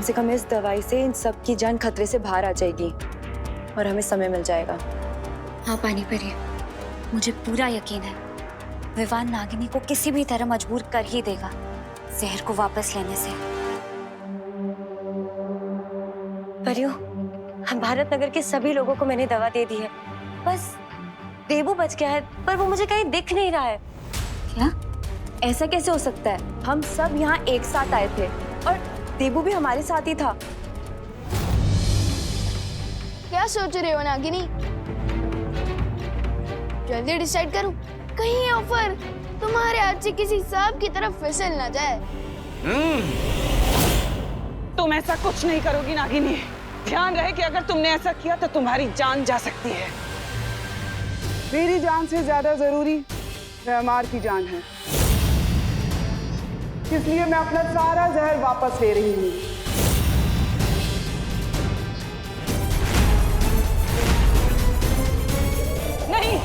से कम इस दवाई से इन सब की जान खतरे से बाहर आ जाएगी और हमें समय मिल जाएगा। हाँ पानी परी, मुझे पूरा यकीन है विवान नागिनी को किसी भी तरह मजबूर कर ही देगा जहर को वापस लेने से। परियों, भारत नगर के सभी लोगों को मैंने दवा दे दी है, बस देबू बच गया है, पर वो मुझे कहीं दिख नहीं रहा है। क्या? ऐसा कैसे हो सकता है? हम सब यहाँ एक साथ आए थे और देबू भी हमारे साथ ही था। क्या सोच रहे हो नागिनी? जल्दी डिसाइड करूं, कहीं ये ऑफर तुम्हारे हाथ से किसी सांप की तरफ फिसल ना जाए। तुम ऐसा कुछ नहीं करोगी नागिनी। ध्यान रहे कि अगर तुमने ऐसा किया तो तुम्हारी जान जा सकती है। मेरी जान से ज्यादा जरूरी भैमार की जान है, इसलिए मैं अपना सारा जहर वापस ले रही हूँ। नहीं,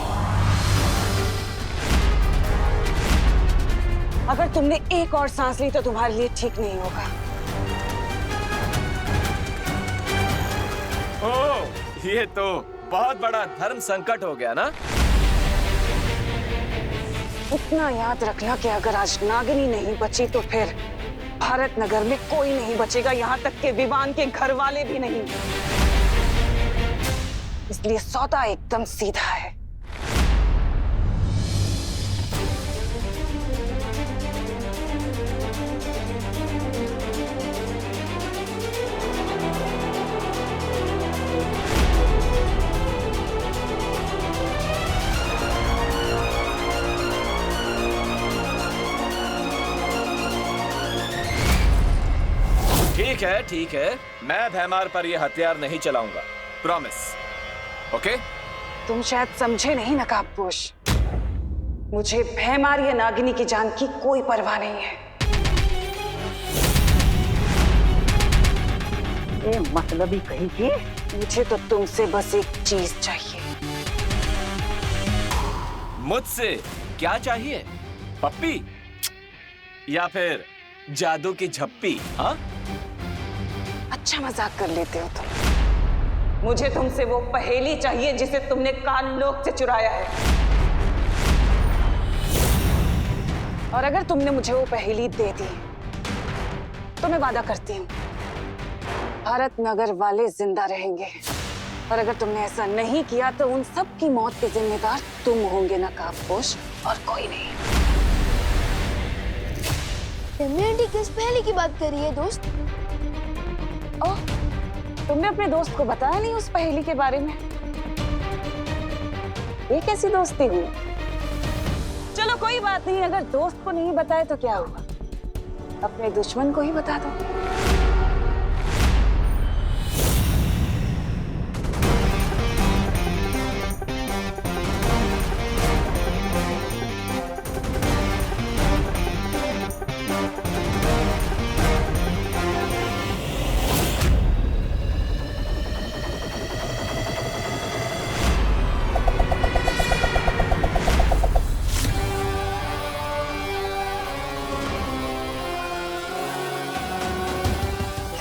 अगर तुमने एक और सांस ली तो तुम्हारे लिए ठीक नहीं होगा। ओह, ये तो बहुत बड़ा धर्म संकट हो गया ना। इतना याद रखना कि अगर आज नागिनी नहीं बची तो फिर भारत नगर में कोई नहीं बचेगा, यहाँ तक के विवान के घर वाले भी नहीं। इसलिए सौदा एकदम सीधा है। ठीक है, मैं भैमार पर ये हथियार नहीं चलाऊंगा, प्रॉमिस। ओके? तुम शायद समझे नहीं नकाबपोश, मुझे भैमार या नागिनी की जान की कोई परवाह नहीं है। ये मतलबी कहीं की, मुझे तो तुमसे बस एक चीज चाहिए। मुझसे क्या चाहिए? पप्पी या फिर जादू की झप्पी? हाँ, अच्छा मजाक कर लेते हो तुम। मुझे तुमसे वो पहेली चाहिए जिसे तुमने काल लोक से चुराया है। और अगर तुमने मुझे वो पहेली दे दी तो मैं वादा करती हूँ भारत नगर वाले जिंदा रहेंगे, और अगर तुमने ऐसा नहीं किया तो उन सब की मौत के जिम्मेदार तुम होंगे नकाबपोश, और कोई नहीं। आंटी किस पहेली की बात कर रही है दोस्त? ओह, तुमने अपने दोस्त को बताया नहीं उस पहेली के बारे में? ये कैसी दोस्ती हुई? चलो कोई बात नहीं, अगर दोस्त को नहीं बताए तो क्या हुआ, अपने दुश्मन को ही बता दो।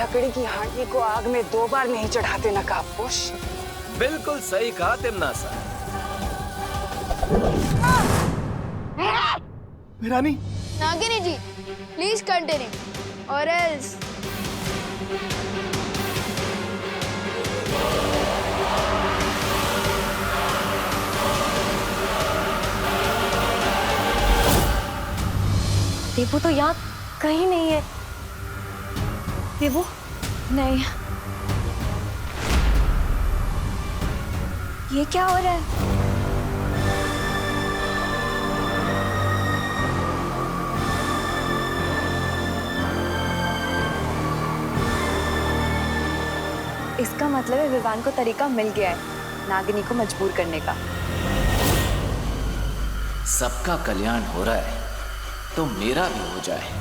लकड़ी की हांडी को आग में 2 बार नहीं चढ़ाते नकाबपोश। बिल्कुल सही कहा तिम्नासा। रानी, नागिनी जी, प्लीज कंटिन्यू, और एल्स देबू तो यहाँ कहीं नहीं है। देबू नहीं, ये क्या हो रहा है? इसका मतलब है विवान को तरीका मिल गया है नागिनी को मजबूर करने का। सबका कल्याण हो रहा है तो मेरा भी हो जाए।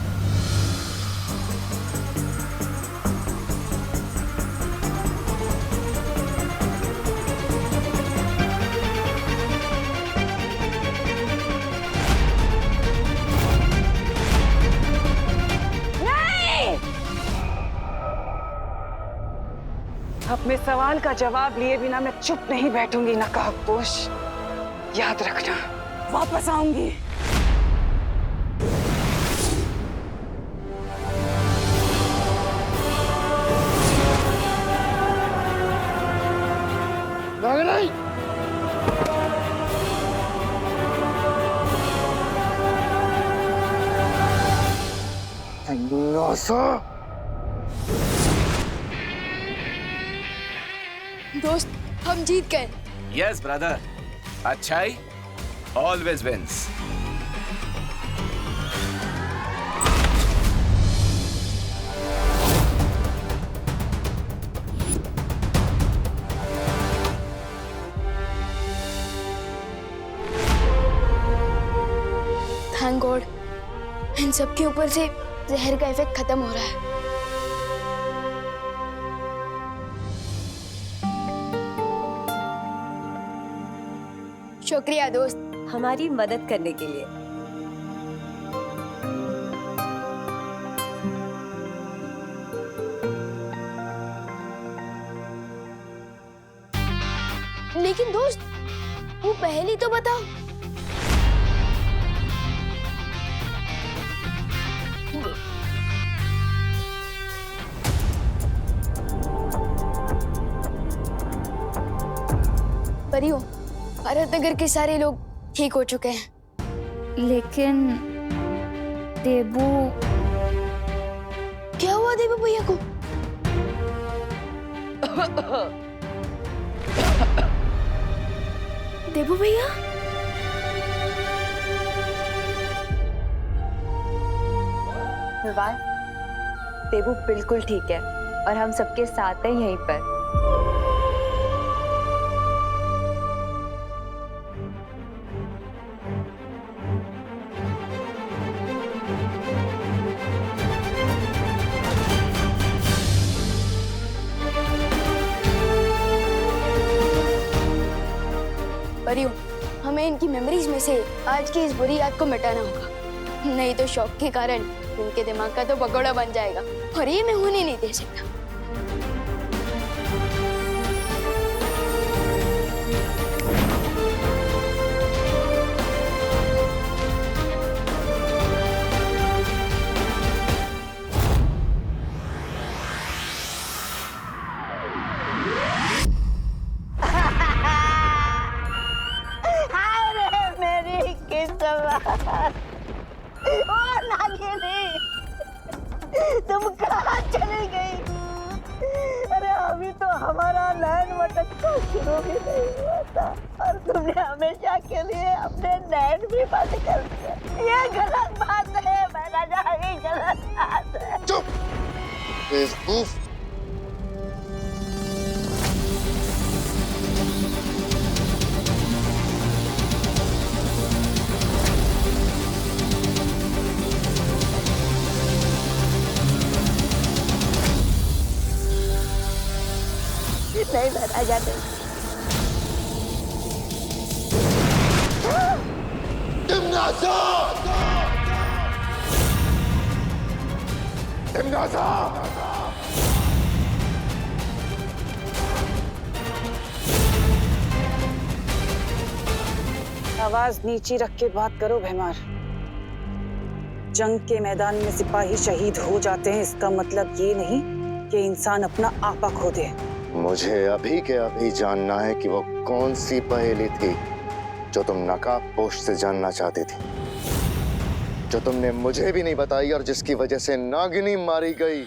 अपने सवाल का जवाब लिए बिना मैं चुप नहीं बैठूंगी नकाबपोश। याद रखना, वापस आऊंगी। नागिनी! नासा! दोस्त, हम जीत गए। यस ब्रदर, अच्छाई ऑलवेज विंस। थैंक गॉड, इन सब के ऊपर से जहर का इफेक्ट खत्म हो रहा है। शुक्रिया दोस्त, हमारी मदद करने के लिए। लेकिन दोस्त, वो पहेली तो बताओ। परियों, भारत नगर के सारे लोग ठीक हो चुके हैं। लेकिन देबू, क्या हुआ देबू भैया को? देबू भैया? विवान, देबू बिल्कुल ठीक है और हम सबके साथ हैं यहीं पर। परियों, हमें इनकी मेमोरीज में से आज की इस बुरी याद को मिटाना होगा, नहीं तो शौक के कारण इनके दिमाग का तो पकौड़ा बन जाएगा और ये मैं होने नहीं दे सकता। तुम कहाँ चली गई? अरे अभी तो हमारा नैन मटकना शुरू भी नहीं हुआ था और तुमने हमेशा के लिए अपने नैन भी बंद कर दिए। ये गलत बात है महाराजा, ये गलत बात है। चुप बेवकूफ! नहीं महाराजा, नहीं। आवाज नीची रख के बात करो भैमार। जंग के मैदान में सिपाही शहीद हो जाते हैं, इसका मतलब ये नहीं कि इंसान अपना आपा खो दे। मुझे अभी के अभी जानना है कि वो कौन सी पहेली थी जो तुम नकाबपोश से जानना चाहती थी, जो तुमने मुझे भी नहीं बताई और जिसकी वजह से नागिनी मारी गई।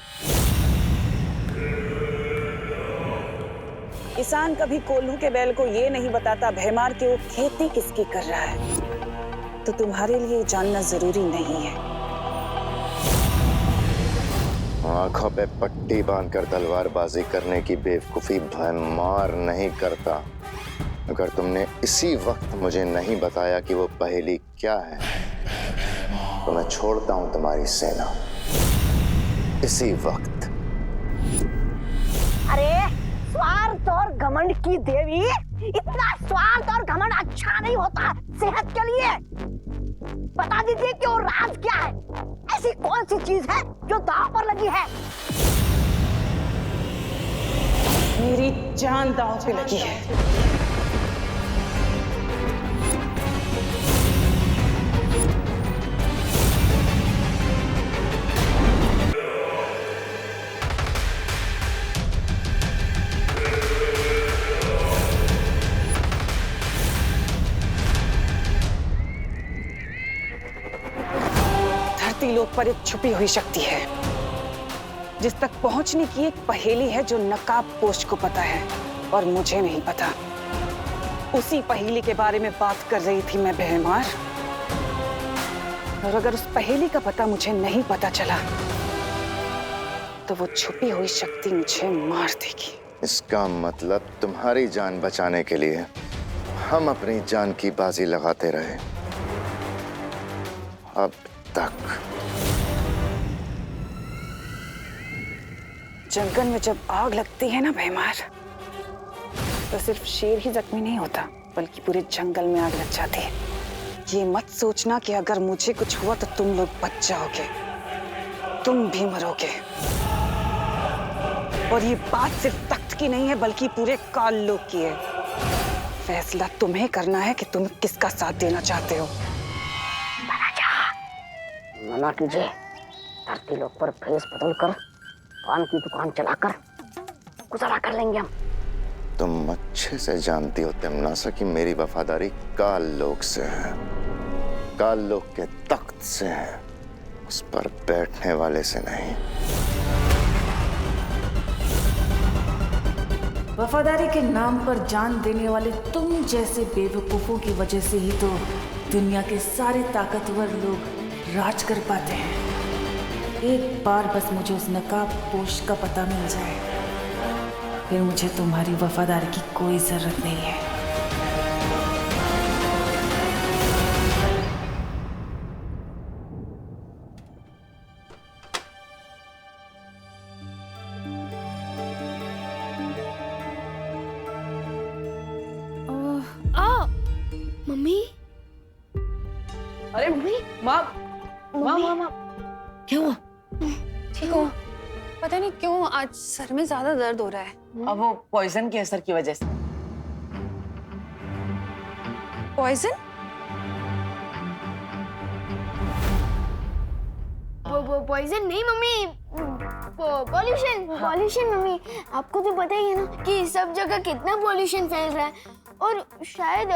किसान कभी कोल्हू के बैल को ये नहीं बताता भैमार कि वो खेती किसकी कर रहा है, तो तुम्हारे लिए जानना जरूरी नहीं है। आंखों पे पट्टी बांधकर तलवारबाजी करने की बेवकूफी भैमार नहीं करता। अगर तुमने इसी वक्त मुझे नहीं बताया कि वो पहेली क्या है, तो मैं छोड़ता हूं तुम्हारी सेना इसी वक्त। अरे स्वार्थ और घमंड की देवी, इतना स्वार्थ और घमंड अच्छा नहीं होता सेहत के लिए। बता दीजिए कि वो राज क्या है, ऐसी कौन सी चीज है जो दांव पर लगी है? मेरी जान दांव पे लगी है। धरती लोक पर एक छुपी हुई शक्ति है जिस तक पहुंचने की एक पहेली है जो नकाबपोश को पता है और मुझे नहीं पता। उसी पहेली के बारे में बात कर रही थी मैं बेहमार। और अगर उस पहेली का पता मुझे नहीं पता चला तो वो छुपी हुई शक्ति मुझे मार देगी। इसका मतलब तुम्हारी जान बचाने के लिए हम अपनी जान की बाजी लगाते रहे अब तक। जंगल में जब आग लगती है ना बेहमार, तो सिर्फ शेर ही जख्मी नहीं होता बल्कि पूरे जंगल में आग लग जाती है। ये मत सोचना कि अगर मुझे कुछ हुआ तो तुम लोग बच जाओगे, तुम भी मरोगे। और ये बात सिर्फ तख्त की नहीं है बल्कि पूरे काल लोक की है। फैसला तुम्हें करना है कि तुम किसका साथ देना चाहते हो। मना कीजिए, धरती लोक पर भेष बदल कर पान की दुकान चलाकर गुजारा कर लेंगे हम। तुम अच्छे से जानती हो तिमनासा कि मेरी वफादारी काल लोक से है, काल लोक के तख्त से है, उस पर बैठने वाले से नहीं। वफादारी के नाम पर जान देने वाले तुम जैसे बेवकूफों की वजह से ही तो दुनिया के सारे ताकतवर लोग राज कर पाते हैं। एक बार बस मुझे उस नकाबपोश का पता मिल जाए, फिर मुझे तुम्हारी वफादारी की कोई जरूरत नहीं है। मम्मी, अरे मम्मी, माँ, क्या हुआ? ठीक हो? पता नहीं क्यों आज सर में ज्यादा दर्द हो रहा है। अब वो पॉइजन के असर की वजह से। पॉइजन? पॉइजन नहीं मम्मी, पॉल्यूशन। पॉल्यूशन मम्मी, आपको तो पता ही है ना कि सब जगह कितना पॉल्यूशन फैल रहा है। और शायद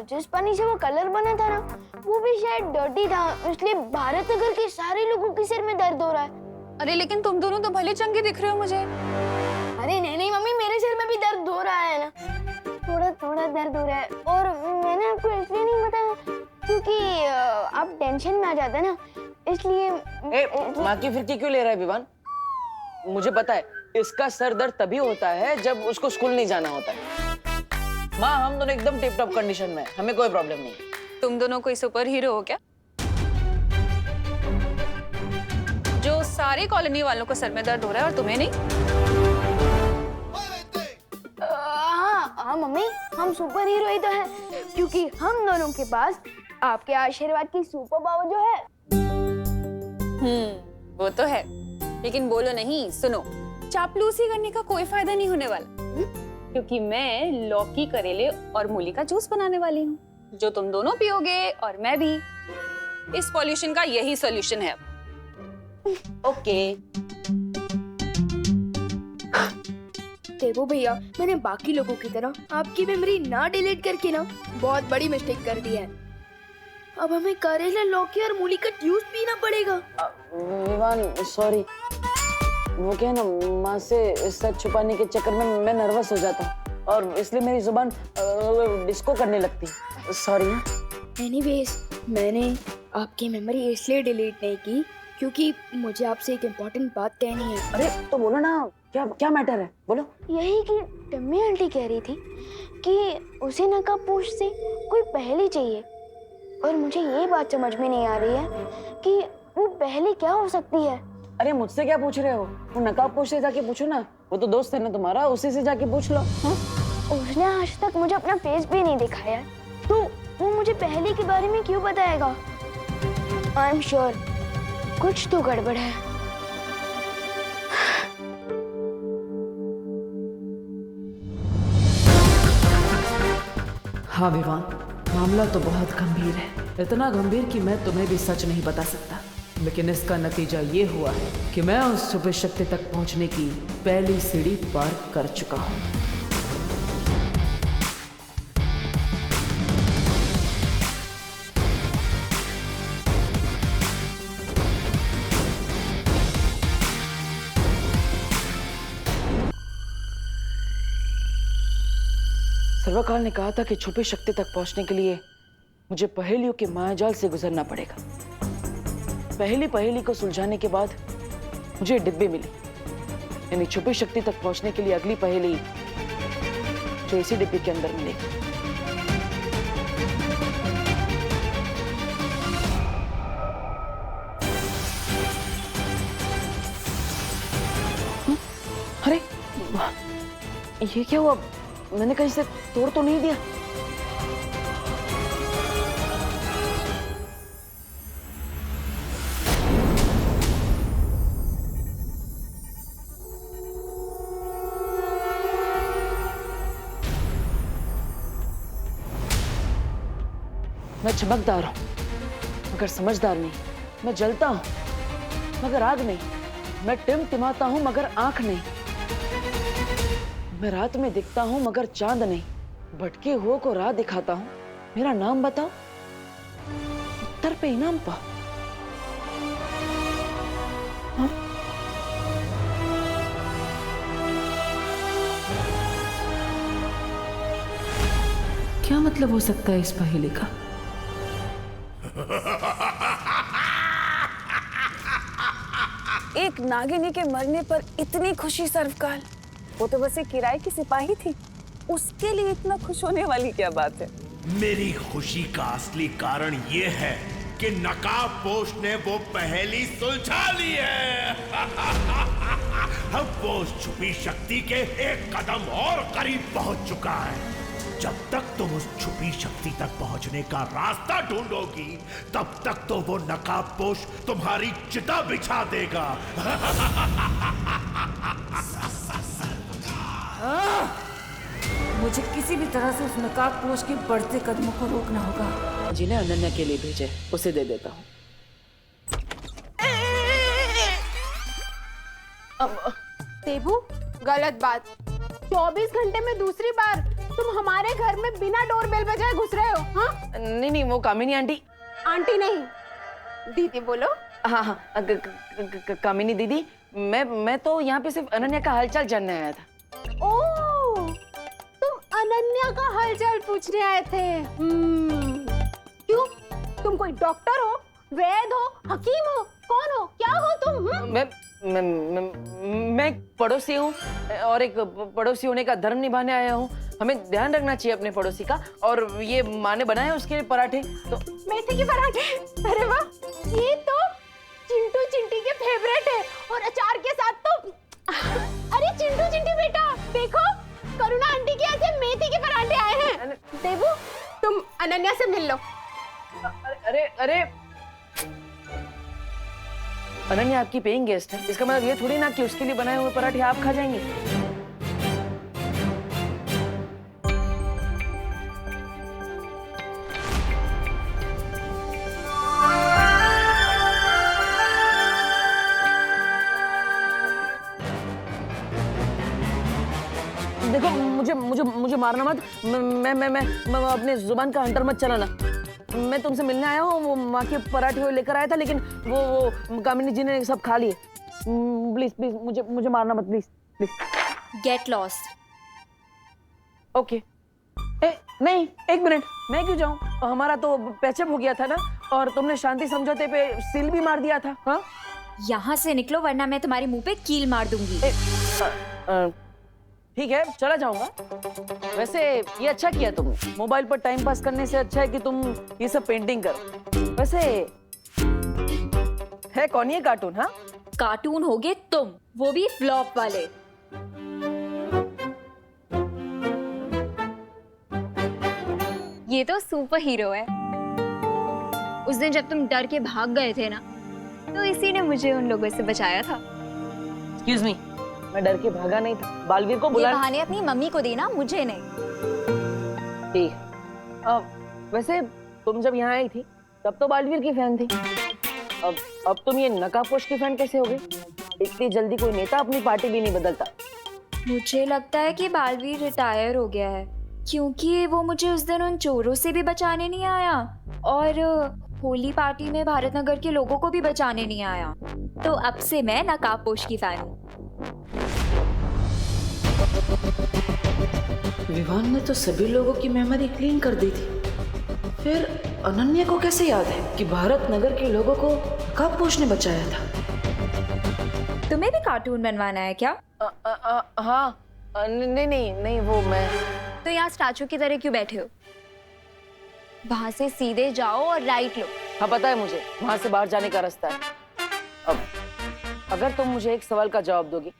जिस पानी से वो कलर बना था ना, वो भी शायद डर्टी था, इसलिए भारत नगर के सारे लोगों के सिर में दर्द हो रहा है। अरे लेकिन तुम दोनों तो भले चंगे दिख रहे हो मुझे। अरे नहीं मम्मी, मेरे सिर में भी दर्द हो रहा है ना, थोड़ा थोड़ा दर्द हो रहा है। और मैंने आपको इसलिए नहीं बताया क्योंकि आप टेंशन में आ जाते हैं ना, इसलिए। माँ की फिरकी क्यों ले रहा है विवान? मुझे पता है इसका सर दर्द तभी होता है जब उसको स्कूल नहीं जाना होता है। माँ, हम दोनों एकदम टिप टॉप कंडीशन में, हमें कोई प्रॉब्लम नहीं। तुम दोनों कोई सुपर हीरो हो क्या, जो सारे कॉलोनी वालों को सर में दर्द हो रहा है और तुम्हें नहीं? हाँ मम्मी, हम सुपर हीरो ही तो हैं, क्योंकि हम दोनों के पास आपके आशीर्वाद की सुपर पावर जो है। वो तो है, लेकिन बोलो नहीं, सुनो, चापलूसी करने का कोई फायदा नहीं होने वाला। क्योंकि मैं लौकी, करेले और मूली का जूस बनाने वाली हूँ, जो तुम दोनों पियोगे और मैं भी। इस पॉल्यूशन का यही सॉल्यूशन है। ओके। देखो भैया, मैंने बाकी लोगों की तरह आपकी मेमोरी ना डिलीट करके ना बहुत बड़ी मिस्टेक कर दी है। अब हमें करेला, लौकी और मूली का जूस पीना पड़ेगा। विवान सॉरी, वो क्या ना, माँ से सच छुपाने के चक्कर में मैं नर्वस हो जाता हूँ और इसलिए मेरी जुबान डिस्को करने लगती है। सॉरी। एनीवेज, मैंने आपकी मेमोरी इसलिए डिलीट नहीं की क्योंकि मुझे आपसे एक इम्पोर्टेंट बात कहनी है। अरे तो बोलो ना, क्या क्या मैटर है, बोलो। यही कि टम्मी आंटी कह रही थी कि उसे नकाबपोश से कोई पहेली चाहिए, और मुझे ये बात समझ में नहीं आ रही है कि वो पहेली क्या हो सकती है। अरे मुझसे क्या पूछ रहे हो? वो नकाबपोश से जाके पूछो ना, वो तो दोस्त है ना तुम्हारा, उसी से जाके पूछ लो। हाँ? उसने आज तक मुझे अपना फेस भी नहीं दिखाया, तो वो मुझे पहेली के बारे में क्यों बताएगा? आई एम श्योर कुछ तो गड़बड़ है। हाँ विवान, मामला तो बहुत गंभीर है, इतना गंभीर कि मैं तुम्हें भी सच नहीं बता सकता, लेकिन इसका नतीजा ये हुआ है कि मैं उस छुपी शक्ति तक पहुंचने की पहली सीढ़ी पार कर चुका हूँ। सर्वकाल ने कहा था कि छुपी शक्ति तक पहुंचने के लिए मुझे पहेलियों के मायाजाल से गुजरना पड़ेगा। पहली पहेली को सुलझाने के बाद मुझे डिब्बे मिली, यानी छुपी शक्ति तक पहुंचने के लिए अगली पहेली जो इसी डिब्बे के अंदर मिलेगी। अरे ये क्या हुआ? मैंने कहीं से तोड़ तो नहीं दिया? मैं चमकदार हूं मगर समझदार नहीं, मैं जलता हूं मगर आग नहीं, मैं टिमटिमाता हूं मगर आंख नहीं, मैं रात में दिखता हूं मगर चांद नहीं, भटके हुओं को राह दिखाता हूं। मेरा नाम बताओ, उत्तर पे इनाम पाओ। हाँ? क्या मतलब हो सकता है इस पहेली का? एक नागिनी के मरने पर इतनी खुशी सर्वकाल, वो तो बस एक किराए की सिपाही थी, उसके लिए इतना खुश होने वाली क्या बात है? मेरी खुशी का असली कारण ये है कि नकाबपोश ने वो पहेली सुलझा ली है। अब वो उस छुपी शक्ति के एक कदम और करीब पहुंच चुका है। जब तक तुम उस छुपी शक्ति तक पहुंचने का रास्ता ढूंढोगी, तब तक तो वो नकाबपोश तुम्हारी चिता बिछा देगा। मुझे किसी भी तरह से उस नकाबपोश के बढ़ते कदमों को रोकना होगा। जिन्हें अनन्या के लिए भेजे उसे दे देता हूँ। देबू, गलत बात। 24 घंटे में दूसरी बार तुम हमारे घर में बिना डोरबेल बजाए घुस रहे हो। हाँ? नहीं, वो कामिनी आंटी। आंटी नहीं, दीदी बोलो। हाँ, कामिनी दीदी, मैं तो यहाँ पे सिर्फ अनन्या का हालचाल जानने आया था। ओह, तुम अनन्या का हालचाल पूछने आए थे। क्यों? तुम कोई डॉक्टर हो, वैद हो, हकीम हो, कौन हो, क्या हो तुम? मैं एक पड़ोसी हूँ और एक पड़ोसी होने का धर्म निभाने आया हूँ। हमें ध्यान रखना चाहिए अपने पड़ोसी का। और ये माँ ने बनाए उसके पराठे तो मेथी के पराठे। अरे वाह, ये तो चिंटू चिंटी के फेवरेट है। और अचार के साथ तो अरे चिंटू चिंटी बेटा, देखो करुणा आंटी के यहाँ से मेथी के पराठे आए हैं। देबू, तुम अनन्या से मिल लो। अरे अनन्या आपकी पेइंग गेस्ट है, इसका मतलब ये थोड़ी ना कि उसके लिए बनाए हुए पराठे आप खा जाएंगे। देखो, मुझे मारना मत। मैं अपने जुबान का हंटर मत चलाना। मैं तुमसे मिलने आया हूँ, वो माँ के पराठे लेकर आया था, लेकिन वो कामिनी जी ने सब खा लिए। प्लीज मुझे मारना मत, प्लीज। Get lost. ओके। नहीं, एक मिनट, मैं क्यों जाऊँ? हमारा तो पैचअप हो गया था ना, और तुमने शांति समझौते पे सील भी मार दिया था। हाँ, यहाँ से निकलो वरना मैं तुम्हारे मुंह पे कील मार दूंगी। ठीक है, चला जाऊंगा। वैसे ये अच्छा किया तुमने, मोबाइल पर टाइम पास करने से अच्छा है कि तुम ये सब पेंटिंग करो। वैसे है कौन ये कार्टून? हाँ, कार्टून होगे तुम, वो भी फ्लॉप वाले। ये तो सुपर हीरो है। उस दिन जब तुम डर के भाग गए थे ना, तो इसी ने मुझे उन लोगों से बचाया था। एक्सक्यूज मी, मैं डर के भागा नहीं था। बालवीर को बुला। ये बहाने अपनी मम्मी को देना, मुझे नहीं। ठीक, वैसे तुम जब यहाँ आई थी तब तो बालवीर की फैन थी। अब तुम ये नकाबपोश की फैन कैसे हो गई? इतनी जल्दी कोई नेता अपनी पार्टी भी नहीं बदलता। मुझे लगता है कि बालवीर रिटायर हो गया है, क्योंकि वो मुझे उस दिन उन चोरों से भी बचाने नहीं आया और होली पार्टी में भारत नगर के लोगों को भी बचाने नहीं आया। तो अब से मैं नकाबपोश की फैन हूँ। विवान ने तो सभी लोगों की मेमोरी क्लीन कर दी थी, फिर अनन्या को कैसे याद है कि भारत नगर के लोगों को नकाबपोश ने बचाया था? तुम्हें भी कार्टून बनवाना है क्या? हाँ, नहीं वो मैं। तो यहाँ स्टैचू की तरह क्यों बैठे हो? वहां से सीधे जाओ और राइट लो। हाँ पता है मुझे, वहां से बाहर जाने का रास्ता है। अब अगर तुम मुझे एक सवाल का जवाब दोगी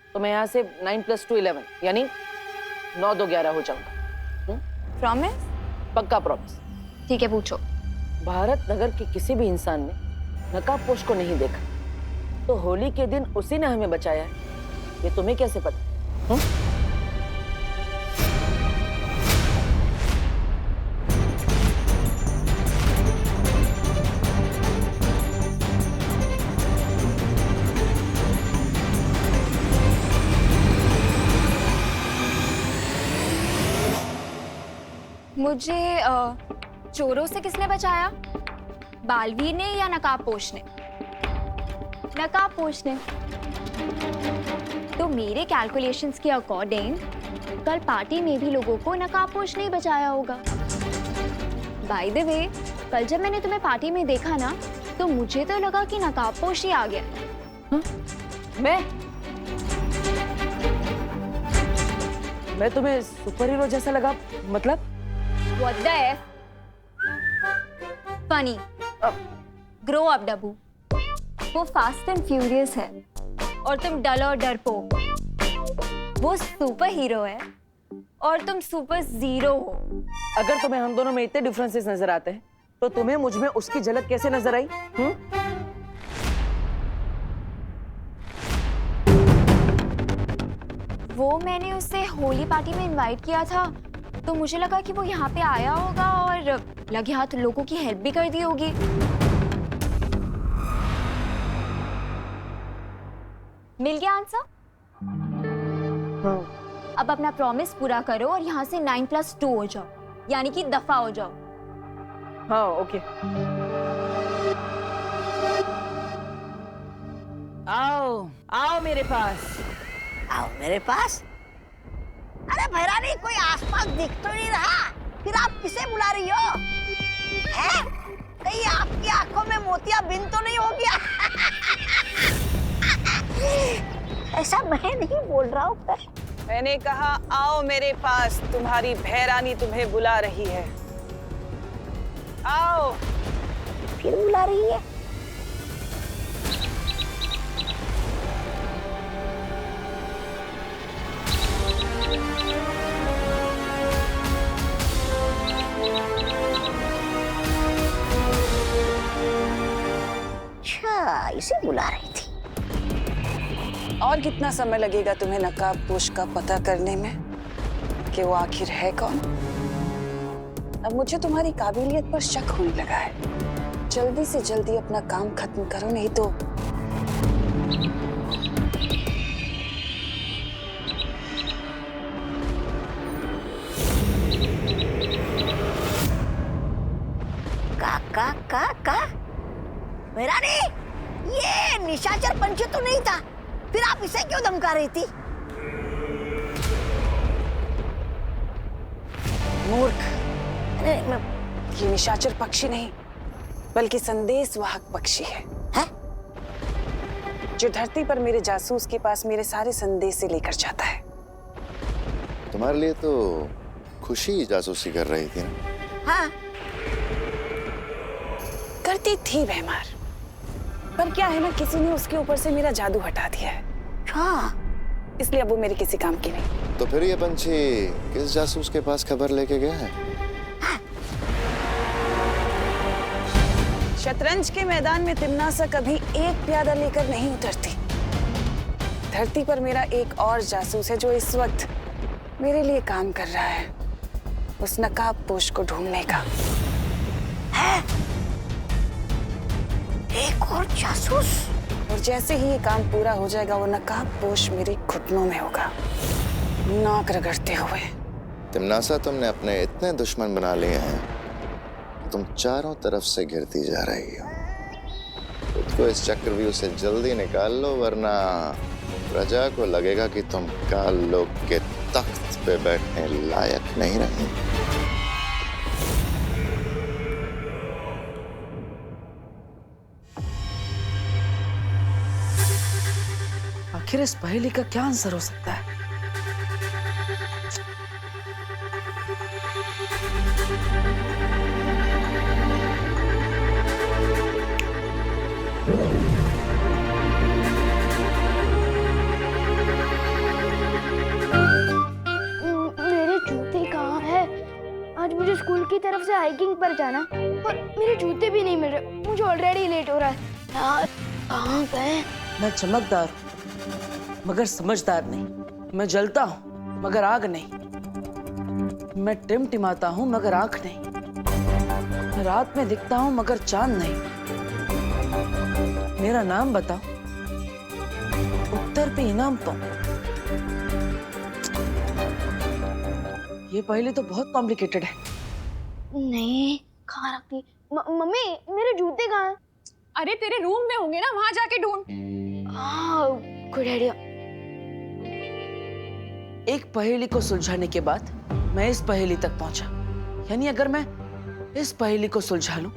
तो मैं यहाँ से 9 + 2 11 यानी 9 2 11 हो जाऊंगा। प्रॉमिस? पक्का प्रॉमिस। ठीक है, पूछो। भारत नगर के किसी भी इंसान ने नकाबपोश को नहीं देखा, तो होली के दिन उसी ने हमें बचाया है, ये तुम्हें कैसे पता? मुझे चोरों से किसने बचाया? बालवीर ने या नकाबपोश ने? नकाबपोश ने। तो मेरे कैलकुलेशंस के अकॉर्डिंग कल पार्टी में भी लोगों को नकाबपोश ने बचाया होगा। बाय द वे, कल जब मैंने तुम्हें पार्टी में देखा ना, तो मुझे तो लगा कि नकाबपोश ही आ गया। मैं तुम्हें सुपर हीरो जैसा लगा? मतलब What the F? Funny. Grow up, डब्बू। वो फास्ट एंड फ्यूरियस है और तुम डल और डरपोक। वो सुपर हीरो है और तुम सुपर जीरो हो। अगर तुम्हें हम दोनों में इतने डिफरेंसेस नजर आते हैं, तो तुम्हें मुझ में उसकी झलक कैसे नजर आई? वो मैंने उसे होली पार्टी में इनवाइट किया था, तो मुझे लगा कि वो यहाँ पे आया होगा और लगे हाथ लोगों की हेल्प भी कर दी होगी। मिल गया आंसर? अब अपना प्रॉमिस पूरा करो और यहाँ से 9 + 2 हो जाओ, यानी कि दफा हो जाओ। हाँ, ओके। आओ मेरे पास। आओ मेरे पास? अरे भैरानी, कोई आसपास दिख तो नहीं रहा, फिर आप किसे बुला रही हो? हैं? कहीं आपकी आंखों में मोतियाबिंद तो नहीं हो गया? ऐसा मैं नहीं बोल रहा हूँ। मैंने कहा आओ मेरे पास, तुम्हारी भैरानी तुम्हें बुला रही है। आओ। फिर बुला रही है? अच्छा, इसे बुला रही थी। और कितना समय लगेगा तुम्हें नकाबपोश का पता करने में कि वो आखिर है कौन? अब मुझे तुम्हारी काबिलियत पर शक होने लगा है। जल्दी से जल्दी अपना काम खत्म करो, नहीं तो का भैरानी, ये निशाचर पंछी तो नहीं था, फिर आप इसे क्यों धमका रही थी? मूर्ख, ये निशाचर पक्षी नहीं बल्कि संदेशवाहक पक्षी है, जो धरती पर मेरे जासूस के पास मेरे सारे संदेश से लेकर जाता है। तुम्हारे लिए तो खुशी जासूसी कर रही थी ना? हाँ, करती थी भैमार, पर क्या है ना, किसी ने उसके ऊपर से मेरा जादू हटा दिया है। हाँ, इसलिए अब वो मेरे किसी काम की नहीं। तो फिर ये पंछी किस जासूस के पास खबर लेके गया है? शतरंज के मैदान में तिम्नासा कभी एक प्यादा लेकर नहीं उतरती। धरती पर मेरा एक और जासूस है जो इस वक्त मेरे लिए काम कर रहा है, उस नकाबपोश को ढूंढने का। है एक और जासूस। और जैसे ही ये काम पूरा हो जाएगा वो नकाबपोश मेरे घुटनों में होगा, नाक रगड़ते हुए। तिमनासा, तुमने अपने इतने दुश्मन बना लिए हैं, तुम चारों तरफ से घिरती जा रही हो। खुद को इस चक्रव्यूह से जल्दी निकाल लो, वरना प्रजा को लगेगा कि तुम काल लोक के तख्त पे बैठने लायक नहीं रहे। आखिर इस पहेली का क्या आंसर हो सकता है? मेरे जूते कहाँ है? आज मुझे स्कूल की तरफ से हाइकिंग पर जाना और मेरे जूते भी नहीं मिल रहे। मुझे ऑलरेडी लेट हो रहा है यार। कहाँ गए? मैं चमकदार हूँ मगर समझदार नहीं। मैं जलता हूँ मगर आग नहीं। मैं टिमटिमाता हूँ मगर आंख नहीं। मैं रात में दिखता हूँ मगर चांद नहीं। मेरा नाम बताओ, उत्तर पे इनाम पाऊं। ये पहेली तो बहुत कॉम्प्लिकेटेड है। नहीं, कहाँ रख दी? मम्मी, मेरे जूते कहाँ हैं? अरे तेरे रूम में होंगे ना, वहां जाके ढूंढ। Good idea. एक पहेली को सुलझाने के बाद मैं इस पहेली तक पहुंचा। यानी अगर मैं इस पहेली को सुलझा लूं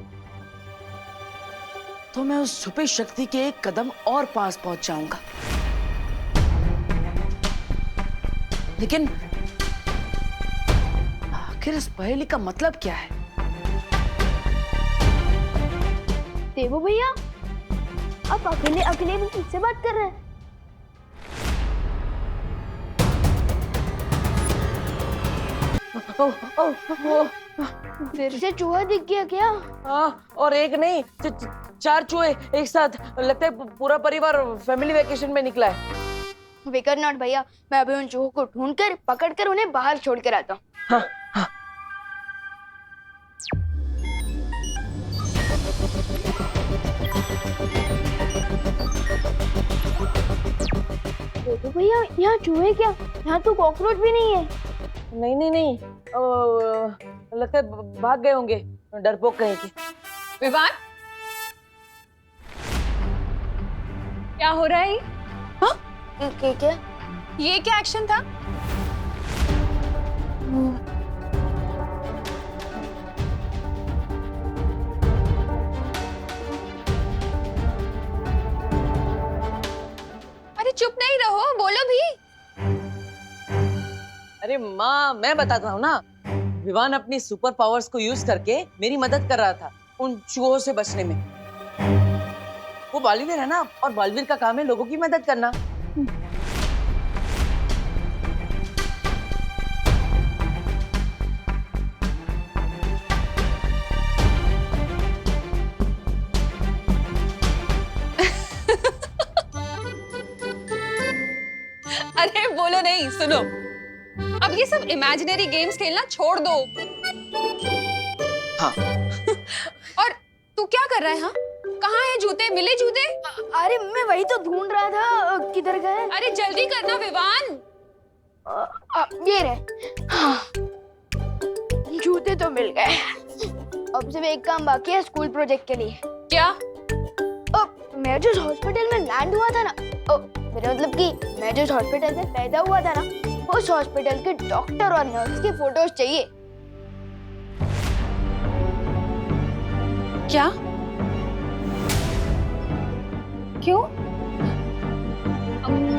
तो मैं उस छुपी शक्ति के एक कदम और पास पहुंच जाऊंगा। लेकिन आखिर इस पहेली का मतलब क्या है? देवो भैया, आप अकेले अकेले भी किससे बात कर रहे हैं? फिर से चूहा दिख गया क्या? हाँ, और एक नहीं, चार चूहे एक साथ। लगता है पूरा परिवार फैमिली वेकेशन में निकला है। फिकर नॉट भैया, मैं अभी उन चूहों को ढूंढकर पकड़कर उन्हें बाहर छोड़ कर आता हूँ। हाँ, हाँ। देखो भैया, यहाँ चूहे क्या, यहाँ तो कॉकरोच भी नहीं है। नहीं नहीं नहीं, लगता है भाग गए होंगे डरपोक कहीं के। विवान, क्या हो रहा है? हाँ? क्या? ये क्या एक्शन था? अरे चुप नहीं रहो, बोलो भी। अरे माँ, मैं बताता हूँ ना। विवान अपनी सुपर पावर्स को यूज करके मेरी मदद कर रहा था उन चूहों से बचने में। वो बालवीर है ना, और बालवीर का काम है लोगों की मदद करना। अरे बोलो नहीं, सुनो। अब ये सब इमेजिनरी गेम्स खेलना छोड़ दो। हाँ। और तू क्या कर रहा है? हाँ, कहाँ है जूते? मिले जूते? अरे मैं वही तो ढूंढ रहा था, किधर गए? अरे जल्दी करना विवान। ये रहे। हाँ, जूते तो मिल गए। अब सिर्फ एक काम बाकी है स्कूल प्रोजेक्ट के लिए। क्या? मैं जिस हॉस्पिटल में लैंड हुआ था ना, मेरा मतलब कि मैं जिस हॉस्पिटल में पैदा हुआ था ना, उस हॉस्पिटल के डॉक्टर और नर्स की फोटोज चाहिए। क्या? क्यों?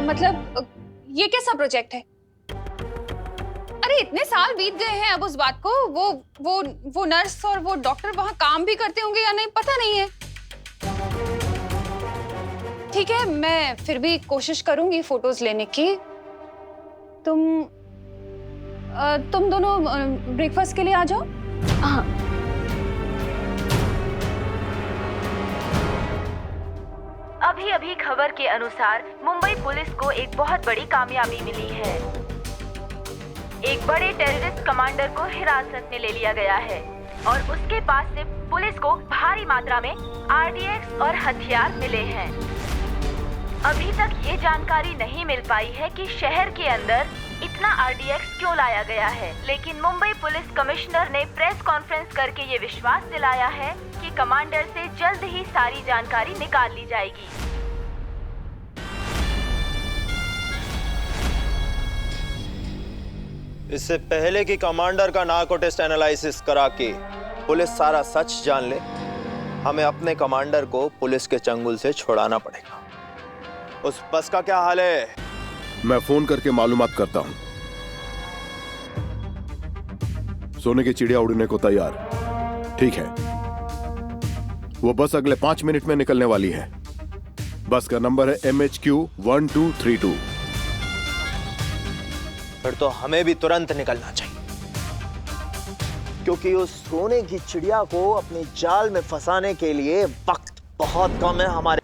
मतलब ये कैसा प्रोजेक्ट है? अरे इतने साल बीत गए हैं अब उस बात को। वो नर्स और वो डॉक्टर वहां काम भी करते होंगे या नहीं पता नहीं है। ठीक है, मैं फिर भी कोशिश करूंगी फोटोज लेने की। तुम दोनों ब्रेकफास्ट के लिए आ जाओ। हाँ। अभी अभी खबर के अनुसार मुंबई पुलिस को एक बहुत बड़ी कामयाबी मिली है। एक बड़े टेररिस्ट कमांडर को हिरासत में ले लिया गया है और उसके पास से पुलिस को भारी मात्रा में आरडीएक्स और हथियार मिले हैं। अभी तक ये जानकारी नहीं मिल पाई है कि शहर के अंदर इतना आरडीएक्स क्यों लाया गया है, लेकिन मुंबई पुलिस कमिश्नर ने प्रेस कॉन्फ्रेंस करके ये विश्वास दिलाया है कि कमांडर से जल्द ही सारी जानकारी निकाल ली जाएगी। इससे पहले कि कमांडर का नार्को टेस्ट एनालिसिस करा के पुलिस सारा सच जान ले, हमें अपने कमांडर को पुलिस के चंगुल से छुड़ाना पड़ेगा। उस बस का क्या हाल है? मैं फोन करके मालूमात करता हूं। सोने की चिड़िया उड़ने को तैयार। ठीक है, वो बस अगले 5 मिनट में निकलने वाली है। बस का नंबर है MHQ 1232। फिर तो हमें भी तुरंत निकलना चाहिए, क्योंकि उस सोने की चिड़िया को अपने जाल में फंसाने के लिए वक्त बहुत कम है हमारे।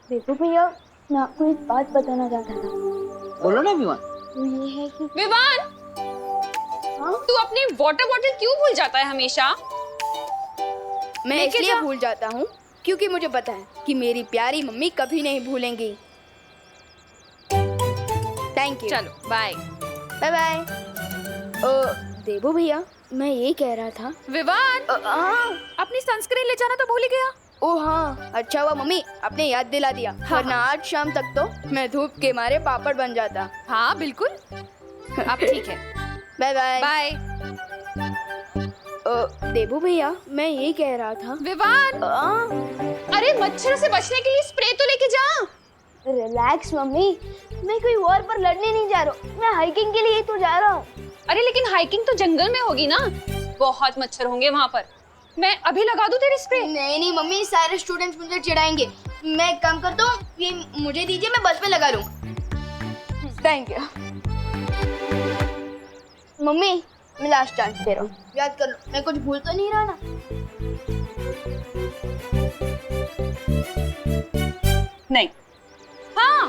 देखो भैया, मैं आपको एक बात बताना चाहता था। बोलो ना विवान। वो ये है कि विवान, तू अपनी वाटर बॉटल क्यों भूल जाता है हमेशा? मैं इसलिए भूल जाता हूँ क्योंकि मुझे पता है कि मेरी प्यारी मम्मी कभी नहीं भूलेंगी। Thank you. चलो बाय। Bye bye. देवो भैया, मैं ये कह रहा था। विवान, अपनी सनस्क्रीन ले जाना तो भूल ही गया। ओ हाँ, अच्छा हुआ मम्मी आपने याद दिला दिया, वरना आज शाम तक तो मैं धूप के मारे पापड़ बन जाता। हाँ बिल्कुल, अब ठीक है। Bye bye. बाय। देवो भैया, मैं ये कह रहा था। विवान, अरे मच्छर से बचने के लिए स्प्रे तो लेके जा। रिलैक्स मम्मी, मैं कोई वॉर पर लड़ने नहीं जा रहा हूँ, मैं हाइकिंग के लिए तो जा रहा हूँ। अरे लेकिन हाइकिंग तो जंगल में होगी ना, बहुत मच्छर होंगे वहाँ पर। मैं अभी लगा दूँ तेरी स्प्रे? नहीं नहीं मम्मी, सारे स्टूडेंट्स मुझे चिढ़ाएंगे। मैं एक काम करता हूँ, ये मुझे दीजिए, मैं बस में लगा लूँगा। थैंक यू मम्मी, मैं लास्ट चांस दे रहा हूँ, याद कर लो, मैं कुछ भूल तो नहीं रहा ना? नहीं। हाँ,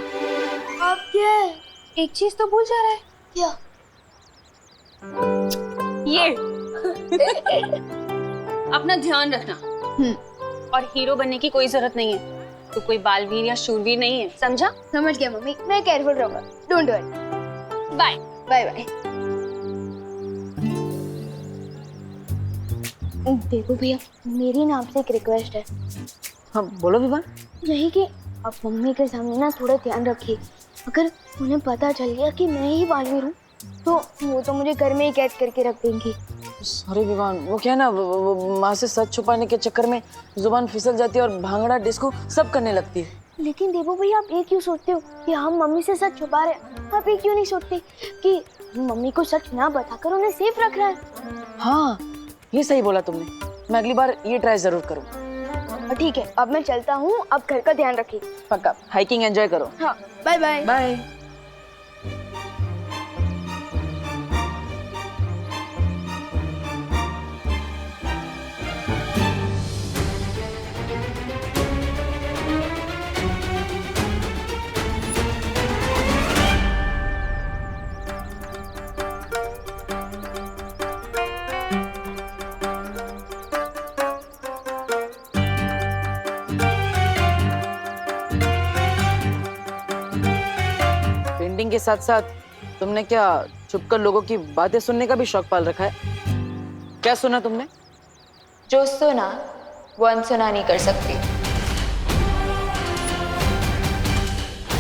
अब क्या है? एक चीज तो भूल जा रहा है। क्या? ये अपना ध्यान रखना, और हीरो बनने की कोई जरूरत नहीं है। तो कोई बालवीर या शूरवीर नहीं है, समझा? समझ गया मम्मी, मैं केयरफुल रहूंगा। Don't worry. Bye bye bye. देखो भैया, मेरी ना आपसे एक रिक्वेस्ट है। हाँ बोलो विवान। यही कि आप मम्मी के सामने ना थोड़ा ध्यान रखिए। अगर उन्हें पता चल गया कि मैं ही बालवीर हूँ तो वो तो मुझे घर में ही कैद करके रख देंगी। सॉरी विवान, वो क्या ना, वो माँ से सच छुपाने के चक्कर में जुबान फिसल जाती है और भांगड़ा डिस्को सब करने लगती है। लेकिन देवो भैया, आप ये क्यों सोचते हो कि हम मम्मी से सच छुपा रहे हैं? आप ये क्यों नहीं सोचते कि मम्मी को सच ना बताकर उन्हें सेफ रख रहा है? हाँ, ये सही बोला तुमने। मैं अगली बार ये ट्राई जरूर करूँ। ठीक है, अब मैं चलता हूँ, अब घर का ध्यान रखिए। पक्का, हाइकिंग एंजॉय करो। हाँ, बाय बाय। बाय। पेंटिंग के साथ साथ तुमने क्या छुपकर लोगों की बातें सुनने का भी शौक पाल रखा है? क्या सुना तुमने? जो सुना वो अनसुना नहीं कर सकती।